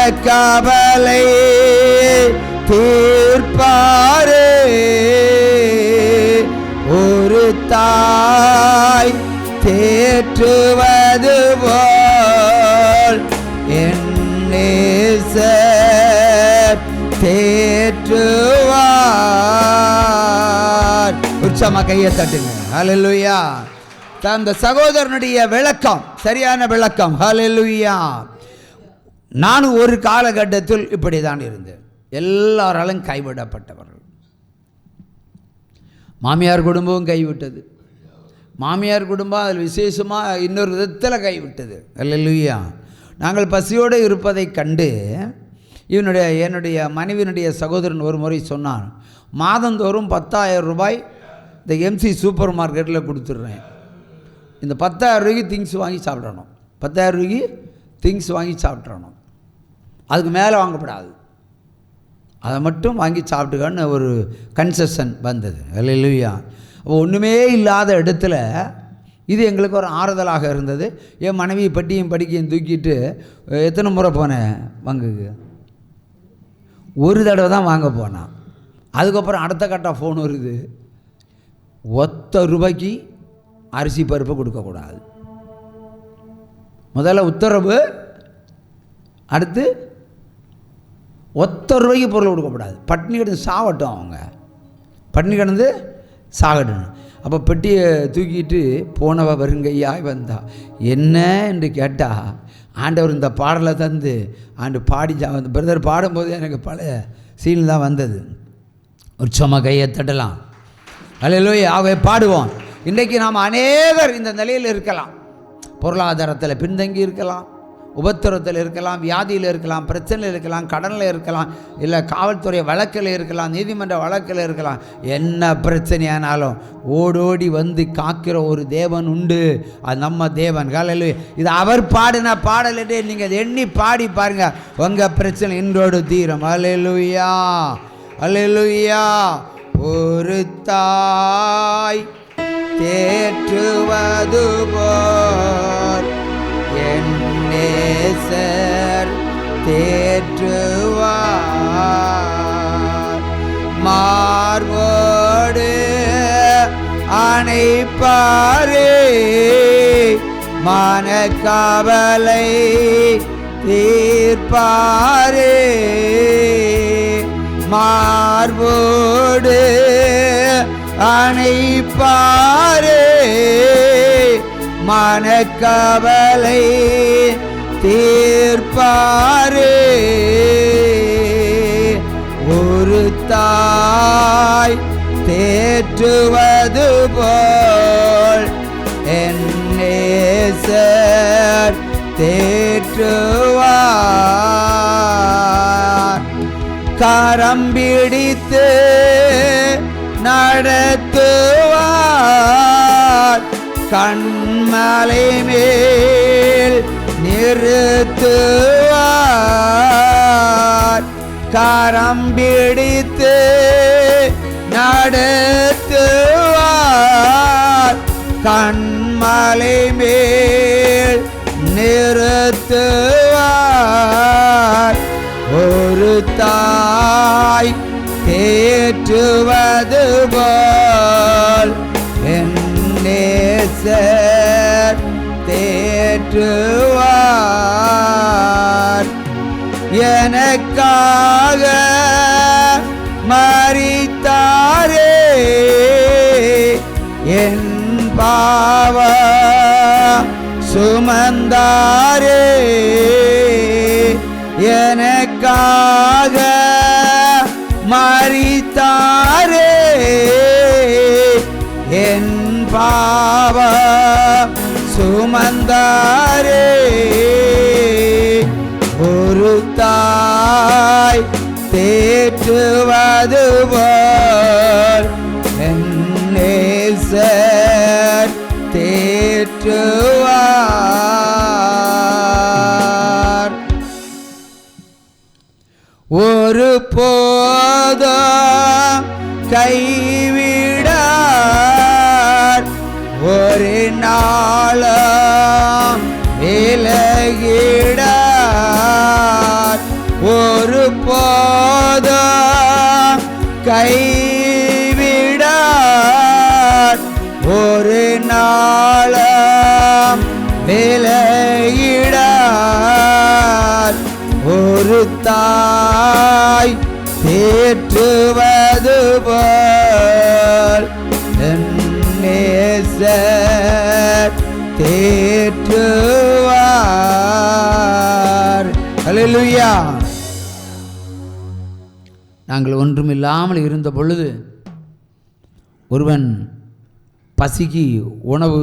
மனக்கவலை தீர்ப்பாரே. ஒரு தாய் தேற்றுவது போல் என் நேசர் தேற்றுவார். உற்சாகமா கையை தட்டுங்க. ஹல்லேலூயா. அந்த சகோதரனுடைய விளக்கம் சரியான விளக்கம். ஹல்லேலூயா. நானும் ஒரு காலகட்டத்தில் இப்படி தான் இருந்தேன். எல்லாராலும் கைவிடப்பட்டவர்கள். மாமியார் குடும்பம் கைவிட்டது. மாமியார் குடும்பம் அதில் விசேஷமாக இன்னொரு விதத்தில் கைவிட்டது. ஹல்லேலூயா. நாங்கள் பசியோடு இருப்பதை கண்டு என்னுடைய மனைவியினுடைய சகோதரன் ஒரு முறை சொன்னான், மாதந்தோறும் 10,000 ரூபாய் இந்த எம்சி சூப்பர் மார்க்கெட்டில் கொடுத்துட்றேன். இந்த 10,000 ரூபாய்க்கு திங்ஸ் வாங்கி சாப்பிடணும். 10,000 ரூபாய்க்கு திங்ஸ் வாங்கி சாப்பிட்றணும். அதுக்கு மேலே வாங்கப்படாது. அதை மட்டும் வாங்கி சாப்பிட்டுக்கான்னு ஒரு கன்செஷன் வந்தது. ஹல்லேலூயா. அப்போ ஒன்றுமே இல்லாத இடத்துல இது எங்களுக்கு ஒரு ஆறுதலாக இருந்தது. என் மனைவி பட்டியும் படிக்கையும் தூக்கிட்டு எத்தனை முறை போனேன் வங்குக்கு? ஒரு தடவை தான் வாங்க போனான். அதுக்கப்புறம் அடுத்த கட்டம் ஃபோன் வருது, ₹1 அரிசி பருப்பு கொடுக்கக்கூடாது. முதல்ல உத்தரவு, அடுத்து ₹1 பொருள் கொடுக்கக்கூடாது. பட்டினி கிடந்து சாகட்டும், அவங்க பட்டினி கிடந்து சாகட்டும். அப்போ பெட்டியை தூக்கிட்டு போனவ வருங்கையாய் வந்தா. என்ன என்று கேட்டால், ஆண்டவர் இந்த பாடலை தந்து பாடி பிரதர் பாடும்போது எனக்கு பழைய சீன் தான் வந்தது. உற்சாகமாக கையை தட்டலாம். ஹல்லேலூயா. ஆகவே பாடுவோம். இன்றைக்கு நாம் அநேகர் இந்த நிலையில் இருக்கலாம். பொருளாதாரத்தில் பின்தங்கி இருக்கலாம், உபத்திரத்தில் இருக்கலாம், வியாதியில் இருக்கலாம், பிரச்சனையில் இருக்கலாம், கடனில் இருக்கலாம், இல்லை காவல்துறை வழக்கில் இருக்கலாம், நீதிமன்ற வழக்கில் இருக்கலாம். என்ன பிரச்சனையானாலும் ஓடோடி வந்து காக்கிற ஒரு தேவன் உண்டு. அது நம்ம தேவன். ஹல்லேலூயா. இது அவர் பாடின பாடல் என்று நீங்கள் எண்ணி பாடி பாருங்க, உங்கள் பிரச்சனை இன்றோடு தீரும். ஹல்லேலூயா. ஹல்லேலூயா. ஒரு தாய் தேற்றுவது போல் என் நேசர் தேற்றுவார். மார்போடு அணைப்பாரே, மனக்கவலை தீர்ப்பாரே. மார்போடு அணைப்பாரே, மனக்கவலை தீர்ப்பாரே. ஒரு தாய் தேற்றுவது போல் என் நேசர் தேற்றுவார். கரம் பிடித்து நடத்துவார், கண்மலை மேல் நிறுத்துவார். கரம் பிடித்து நடத்துவார், கண்மலை மேல் நிறுத்துவார். ஒரு தாய் தேற்றுவது போல் என் நேசர் தேற்றுவார். எனக்காக மரித்தாரே, என் பாவ சுமந்தாரே. எனக்காக மரித்தாரே, என் பாவ சுமந்தாரே. ஒரு தாய் தேற்றுவது போல் என் நேசர் தேற்றுவார். ஒரு போதும் கைவிடார், ஒரு நாளும் விலகிடார். ஒரு தாய் தேற்றுவது போல் என் நேசர் தேற்றுவார். அல்லேலூயா. நாங்கள் ஒன்றுமில்லாமல் இருந்த பொழுது ஒருவன் பசிக்கு உணவு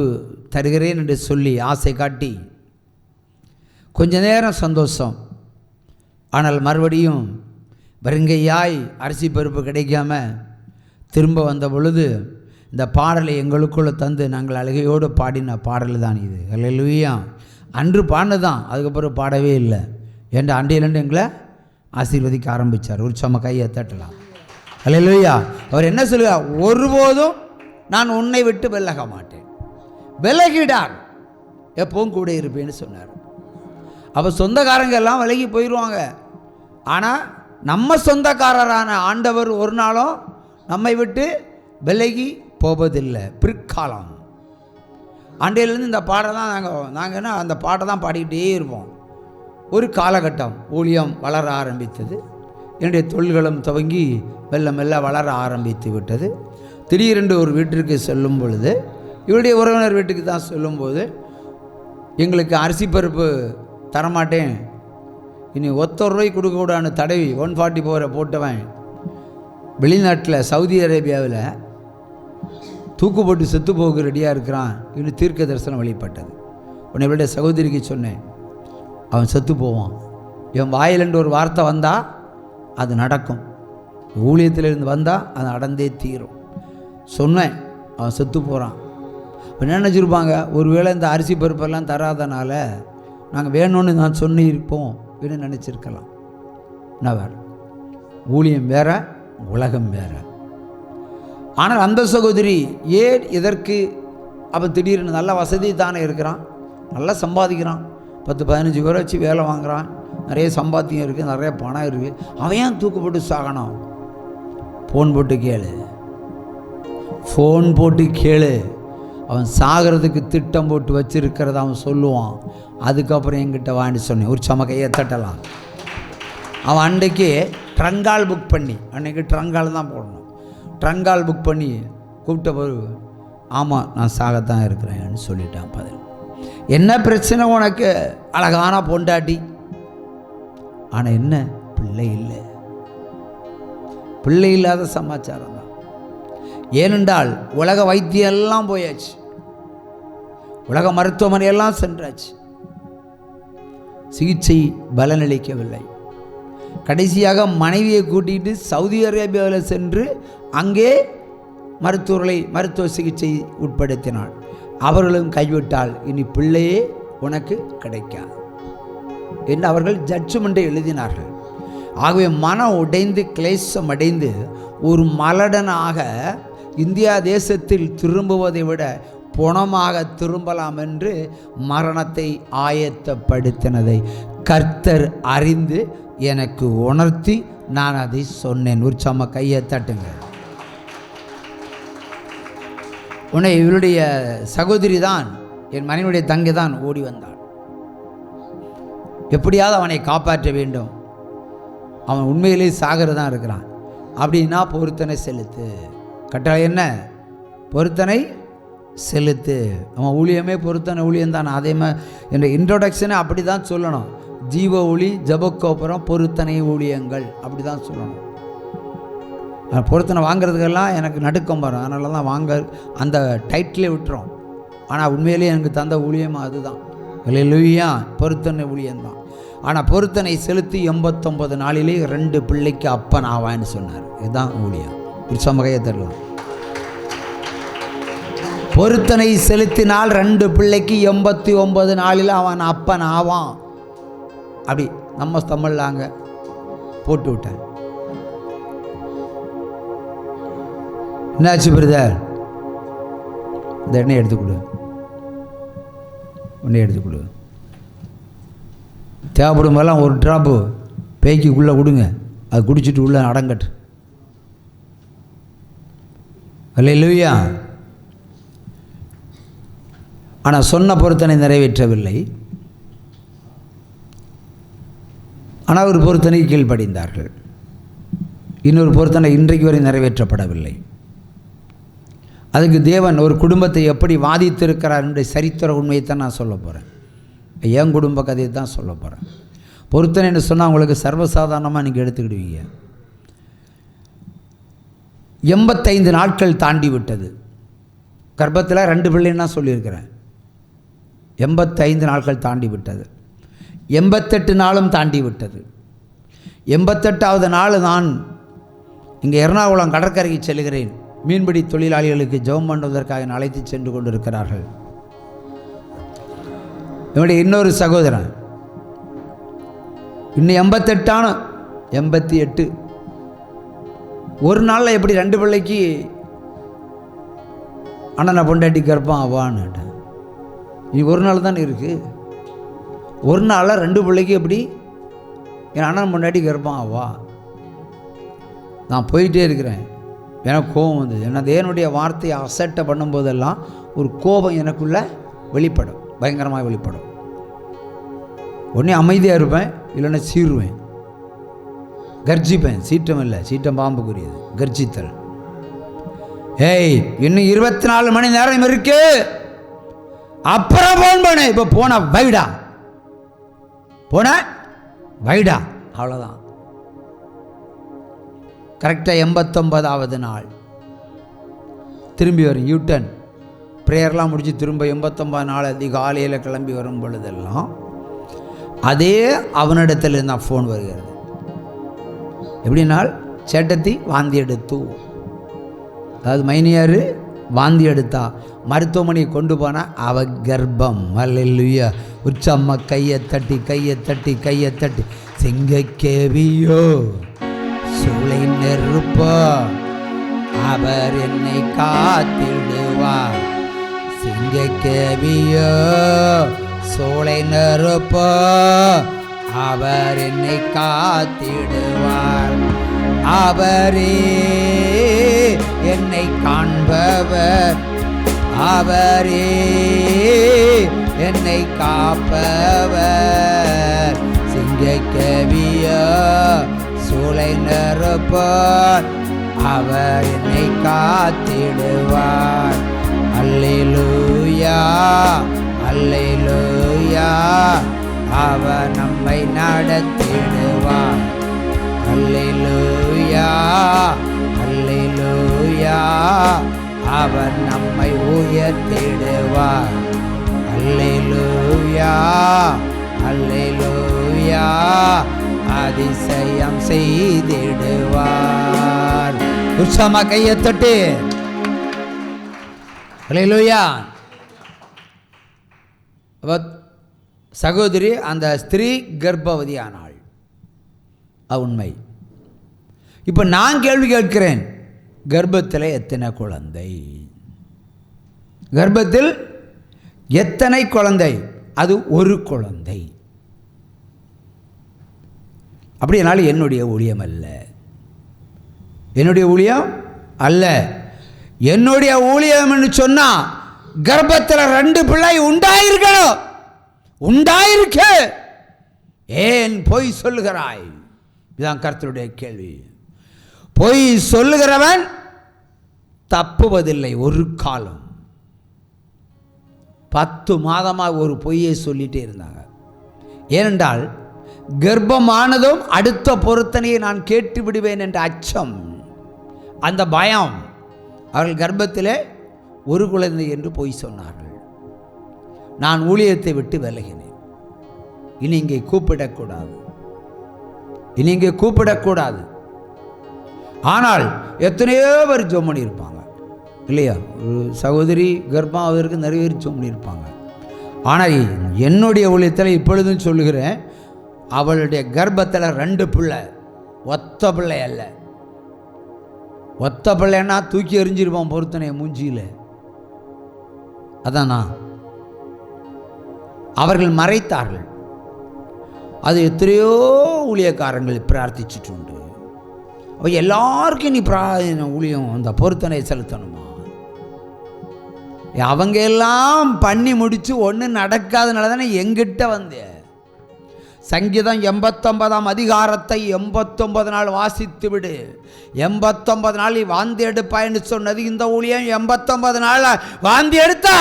தருகிறேன் என்று சொல்லி ஆசை காட்டி கொஞ்ச நேரம் சந்தோஷம், ஆனால் மறுபடியும் வருங்கையாய் அரிசி பருப்பு கிடைக்காம திரும்ப வந்த பொழுது இந்த பாடலை எங்களுக்குள்ளே தந்து நாங்கள் அழுகையோடு பாடின பாடல் தான் இது. அல்லேலூயா. அன்று பாடினதான், அதுக்கப்புறம் பாடவே இல்லை. என்ற அண்டையிலேருந்து எங்களை ஆசீர்வதிக்க ஆரம்பித்தார். உற்சாம கையை தட்டலாம். அல்லேலூயா. அவர் என்ன சொல்லுவார்? ஒருபோதும் நான் உன்னை விட்டு விலக மாட்டேன், விலகிடார், எப்பவும் கூட இருப்பேன்னு சொன்னார். அப்போ சொந்தக்காரங்க எல்லாம் விலகி போயிடுவாங்க. ஆனால் நம்ம சொந்தக்காரரான ஆண்டவர் ஒரு நாளும் நம்மை விட்டு விலகி போவதில்லை. பிற்காலம் ஆண்டையிலேருந்து இந்த பாட்டை தான் நாங்கள் அந்த பாட்டை தான் பாடிக்கிட்டே இருப்போம். ஒரு காலகட்டம் ஊழியம் வளர ஆரம்பித்தது. என்னுடைய தொழில்களும் துவங்கி மெல்ல மெல்ல வளர ஆரம்பித்து விட்டது. திடீரென்று ஒரு வீட்டிற்கு செல்லும் பொழுது, இவருடைய உறவினர் வீட்டுக்கு தான் சொல்லும்போது, எங்களுக்கு அரிசி பருப்பு தரமாட்டேன், இனி ₹1 கொடுக்கக்கூடாதுன்னு தடவி 144 போட்டவன் வெளிநாட்டில் சவுதி அரேபியாவில் தூக்கு போட்டு செத்து போக ரெடியாக இருக்கிறான். இன்னும் தீர்க்க தரிசனம் வெளிப்பட்டது. உன்னை இவருடைய சகோதரிக்கு சொன்னேன், அவன் செத்து போவான், என் வாயிலென்று ஒரு வார்த்தை வந்தால் அது நடக்கும், ஊழியத்திலிருந்து வந்தால் அது நடந்தே தீரும் சொன்னேன். அவன் செத்து போகிறான். இப்போ என்ன நினச்சிருப்பாங்க? ஒருவேளை இந்த அரிசி பருப்பெல்லாம் தராதனால நாங்கள் வேணும்னு நான் சொல்லியிருப்போம் அப்படின்னு நினச்சிருக்கலாம். என்ன வேறு? ஊழியம் வேற, உலகம் வேற. ஆனால் அந்த சகோதரி ஏன் இதற்கு அவன் திடீர்னு நல்ல வசதி தானே இருக்கிறான், நல்லா சம்பாதிக்கிறான், 10-15 பேரை வச்சு வேலை வாங்குகிறான், நிறைய சம்பாத்தியம் இருக்குது, நிறைய பணம் இருக்குது, அவன் ஏன் தூக்கு போட்டு சாகணும்? ஃபோன் போட்டு கேளு, ஃபோன் போட்டு கேளு. அவன் சாகிறதுக்கு திட்டம் போட்டு வச்சிருக்கிறத அவன் சொல்லுவான். அதுக்கப்புறம் என்கிட்ட வாங்கி சொன்னேன். ஒரு சமக்கையை தட்டலாம். அவன் அன்றைக்கு ட்ரங்கால் புக் பண்ணி, அன்றைக்கி ட்ரங்கால் தான் போடணும், ட்ரங்கால் புக் பண்ணி கூப்பிட்ட போது, ஆமாம் நான் சாகத்தான் இருக்கிறேன்னு சொல்லிட்டான். பதில், என்ன பிரச்சனை உனக்கு? அழகான பொண்டாட்டி, ஆனால் என்ன பிள்ளை இல்லை, பிள்ளை இல்லாத சமாச்சாரம் தான். ஏனென்றால் உலக வைத்தியம் எல்லாம் போயாச்சு, உலக மருத்துவமனையெல்லாம் சென்றாச்சு, சிகிச்சை பலனளிக்கவில்லை. கடைசியாக மனைவியை கூட்டிகிட்டு சவுதி அரேபியாவில் சென்று அங்கே மருத்துவ சிகிச்சை உட்படுத்தினாள். அவர்களும் கைவிட்டால் இனி பிள்ளையே உனக்கு கிடைக்காது என்று அவர்கள் ஜட்ஜ்மெண்ட்டை எழுதினார்கள். ஆகவே மனம் உடைந்து கிளேசம் அடைந்து ஒரு மலடனாக இந்தியா தேசத்தில் திரும்புவதை விட பொணமாக திரும்பலாம் என்று மரணத்தை ஆயத்தப்படுத்தினதை கர்த்தர் அறிந்து எனக்கு உணர்த்தி நான் அதை சொன்னேன். உற்சாம கையை தட்டுங்க. உன்னை இவருடைய சகோதரி தான், என் மனைவியுடைய தங்கை தான் ஓடி வந்தாள். எப்படியாவது அவனை காப்பாற்ற வேண்டும், அவன் உண்மையிலே சாகரதான் இருக்கிறான் அப்படின்னா பொருத்தனை செலுத்து. கட்டாயம் என்ன? பொருத்தனை செலுத்து. அவன் ஊழியமே பொருத்தனை ஊழியம்தான். அதே மாதிரி என்ற இன்ட்ரோடக்ஷனை அப்படி தான் சொல்லணும். ஜீவ ஒளி, ஜபக்கோபுரம், பொருத்தனை ஊழியங்கள் அப்படி தான் சொல்லணும். பொருத்தனை வாங்கிறதுக்கெல்லாம் எனக்கு நடுக்கம் வரும், அதனால தான் வாங்க அந்த டைட்டிலே விட்டுறோம். ஆனால் உண்மையிலேயே எனக்கு தந்த ஊழியம் அதுதான். அல்லேலூயா, பொருத்தனை ஊழியம்தான். ஆனால் பொருத்தனை செலுத்தி 89 நாளிலே 2 பிள்ளைக்கு அப்பன் ஆவான்னு சொன்னார். இதுதான் ஊழியம். சமகையை தரலாம். பொருத்தனை செலுத்தினால் 2 பிள்ளைக்கு 89 நாளில் அவன் அப்பன் ஆவான். அப்படி நம்ம தமிழ்லாங்க போட்டு விட்டேன். என்னாச்சு பிரதர்? இந்த எண்ணெய் எடுத்துக்கொடு, எண்ணெய் எடுத்துக்கொடு. தேவைப்படும் போதெல்லாம் ஒரு ட்ராப்பு பேய்க்குள்ளே கொடுங்க, அது குடிச்சிட்டு உள்ள அடங்கட்டு. அல்லேலூயா. ஆனால் சொன்ன பொருத்தனை நிறைவேற்றவில்லை. ஆனால் ஒரு பொருத்தனைக்கு கீழ்ப்படிந்தார்கள். இன்னொரு பொருத்தனை இன்றைக்கு வரை நிறைவேற்றப்படவில்லை. அதுக்கு தேவன் ஒரு குடும்பத்தை எப்படி வாதித்திருக்கிறார் என்ற சரித்திர உண்மையை தான் நான் சொல்ல போகிறேன். என் குடும்ப கதையை தான் சொல்ல போகிறேன். பொருத்தனைன்னு சொன்னால் உங்களுக்கு சர்வசாதாரணமாக நீங்கள் எடுத்துக்கிடுவீங்க. 85 நாட்கள் தாண்டி விட்டது. கர்ப்பத்தில் 2 பிள்ளைன்னு நான் சொல்லியிருக்கிறேன். 85 நாட்கள் தாண்டி விட்டது. 88 நாளும் தாண்டி விட்டது. 88வது நாள் நான் இங்கே எர்ணாகுளம் கடற்கரைக்கு செல்கிறேன். மீன்பிடி தொழிலாளிகளுக்கு ஜெபம் பண்ணுவதற்காக அழைத்து சென்று கொண்டிருக்கிறார்கள். என்னுடைய இன்னொரு சகோதரன் இன்னும் 88 ஒரு நாளில் எப்படி 2 பிள்ளைக்கு அண்ணனை பொண்டாட்டி கர்ப்பம் ஆவான்னு நீ ஒரு நாள் தானே இருக்குது. ஒரு நாளில் 2 பிள்ளைக்கு எப்படி என் அண்ணன் பொண்டாட்டி கர்ப்பம் ஆவா? நான் போயிட்டே இருக்கிறேன். எனக்கு கோபம் வந்தது. ஏன்னா தேவனுடைய வார்த்தையை அசட்டை பண்ணும்போதெல்லாம் ஒரு கோபம் எனக்குள்ளே வெளிப்படும், பயங்கரமாக வெளிப்படும். உடனே அமைதியாக இருப்பேன், இல்லைன்னா சீருவேன், கர்ஜிப்பேன். சீற்றம் இல்லை, சீற்றம் பாம்புக்குரியது, கர்ஜித்தல். ஏய் இன்னும் 24 மணி நேரம் இருக்கு, அப்புறம் போன் பண்ணு. இப்போ போன வைடா, போன வைடா, அவ்வளோதான். கரெக்டாக 89வது நாள் திரும்பி வரும். யூட்டன் ப்ரேயர்லாம் முடித்து திரும்ப 89 நாள் அதிகாலையில் கிளம்பி வரும் பொழுதெல்லாம் அதே அவனிடத்தில் இருந்தால் ஃபோன் வருகிறது. எப்படினால் சேட்டத்தி வாந்தி எடுத்து, அதாவது மைனியார் வாந்தி எடுத்தா மருத்துவமனையை கொண்டு போனால் அவ கர்ப்பம். அல்லேலூயா. உச்சம்மா கையை தட்டி கையை தட்டி கையை தட்டி சிங்கக்கேவியோ சூளை நெருப்போ அவர் என்னை காத்திடுவார். சிங்கக்கேவியோ சூளை நெருப்போ அவர் என்னை காத்திடுவார். அவரே என்னை காண்பவர், அவரே என்னை காப்பவர். சிங்கக்கேவியோ சூளை நெருப்பார் அவர் என்னை காத்திடுவார். அல்லேலூயா அல்லேலூயா அவர் நம்மை நடத்திடுவார். அல்லேலூயா அல்லேலூயா அவர் நம்மை உயர்த்திடுவார். அல்லேலூயா அல்லேலூயா அதிசயம் செய்திடுவார். உற்சாகமா கையை தட்டு அல்லேலூயா. சகோதரி அந்த ஸ்திரீ கர்ப்பவதியானாள், உண்மை. இப்போ நான் கேள்வி கேட்கிறேன், கர்ப்பத்தில் எத்தனை குழந்தை? கர்ப்பத்தில் எத்தனை குழந்தை? அது ஒரு குழந்தை. அப்படினாலும் என்னுடைய ஊழியம் அல்ல, என்னுடைய ஊழியம் அல்ல. என்னுடைய ஊழியம்னு சொன்னா கர்ப்பத்தில் 2 பிள்ளை உண்டாயிருக்கணும். உண்டாயிருக்க ஏன் பொய் சொல்லுகிறாய்? இதுதான் கர்த்தருடைய கேள்வி. பொய் சொல்லுகிறவன் தப்புவதில்லை ஒரு காலம். 10 மாதமாக ஒரு பொய்யை சொல்லிட்டே இருந்தாங்க. ஏனென்றால் கர்ப்பமானதும் அடுத்த பொருத்தனையை நான் கேட்டு விடுவேன் என்ற அச்சம், அந்த பயம். அவர்கள் கர்ப்பத்திலே ஒரு குழந்தை என்று பொய் சொன்னார்கள். நான் ஊழியத்தை விட்டு விலகினேன். இனி இங்கே கூப்பிடக்கூடாது, இனி இங்கே கூப்பிடக்கூடாது. ஆனால் எத்தனையோ பேர் ஜெபம் பண்ணியிருப்பாங்க இல்லையா? ஒரு சகோதரி கர்ப்பாவதற்கு நிறைய பேர் ஜெபம் பண்ணியிருப்பாங்க. ஆனால் என்னுடைய ஊழியத்தில் இப்பொழுதும் சொல்லுகிறேன், அவளுடைய கர்ப்பத்தில் 2 பிள்ளை, ஒத்த பிள்ளை அல்ல. ஒத்த பிள்ளைன்னா தூக்கி எறிஞ்சிருப்பான் பொருத்தனை மூஞ்சியில். அதானா? அவர்கள் மறைத்தார்கள். அது எத்தனையோ ஊழியக்காரங்கள் பிரார்த்திச்சுட்டு உண்டு. அப்போ எல்லாருக்கும் நீ ஊழியம் அந்த பொருத்தனை செலுத்தணுமா? அவங்க எல்லாம் பண்ணி முடிச்சு ஒன்றும் நடக்காதனால தானே எங்கிட்ட வந்தேன். சங்கீதம் 89ஆம் அதிகாரத்தை 89 நாள் வாசித்து விடு. 89 நாள் வாந்தி எடுப்பாயின்னு சொன்னது இந்த ஊழியம் 89 நாள் வாந்தி எடுத்தா.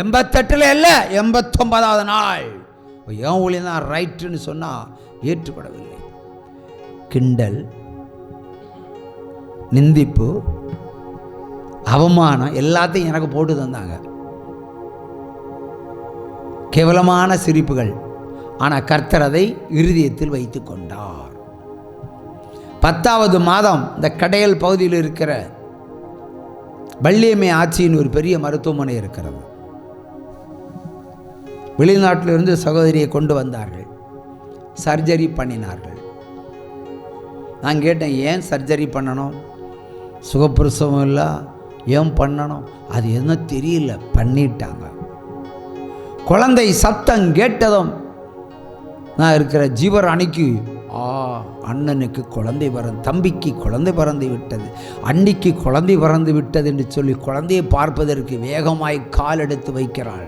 88 இல்லை, 89வது நாள் ஏன் ஊழியம் தான் ரைட்டுன்னு சொன்னால் ஏற்றுப்படவில்லை. கிண்டல், நிந்திப்பு, அவமானம் எல்லாத்தையும் எனக்கு போட்டு தந்தாங்க. கேவலமான சிரிப்புகள். ஆனால் கர்த்தர் அதை இருதயத்தில் வைத்து கொண்டார். 10வது மாதம் இந்த கடையல் பகுதியில் இருக்கிற வள்ளியம்மை ஆட்சியின் ஒரு பெரிய மருத்துவமனை இருக்கிறது. வெளிநாட்டிலிருந்து சகோதரியை கொண்டு வந்தார்கள், சர்ஜரி பண்ணினார்கள். நான் கேட்டேன், ஏன் சர்ஜரி பண்ணணும்? சுகப்பிரசவம் இல்லை, ஏன் பண்ணணும்? அது என்ன தெரியல, பண்ணிட்டாங்க. குழந்தை சத்தம் கேட்டதும் நான் இருக்கிற ஜீவராணிக்கு அண்ணனுக்கு குழந்தை தம்பிக்கு குழந்தை பிறந்து விட்டது, அன்னிக்கு குழந்தை பிறந்து விட்டது என்று சொல்லி குழந்தையை பார்ப்பதற்கு வேகமாய் கால் எடுத்து வைக்கிறாள்.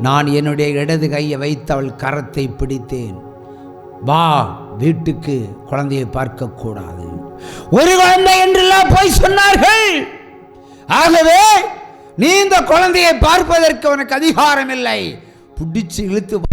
நான் என்னுடைய இடது கையை வைத்து அவள் கரத்தை பிடித்தேன். வா வீட்டுக்கு, குழந்தையை பார்க்கக்கூடாது. ஒரு குழந்தை என்றெல்லாம் போய் சொன்னார்கள். ஆகவே நீ இந்த குழந்தையை பார்ப்பதற்கு உனக்கு அதிகாரம் இல்லை. பிடிச்சு இழுத்து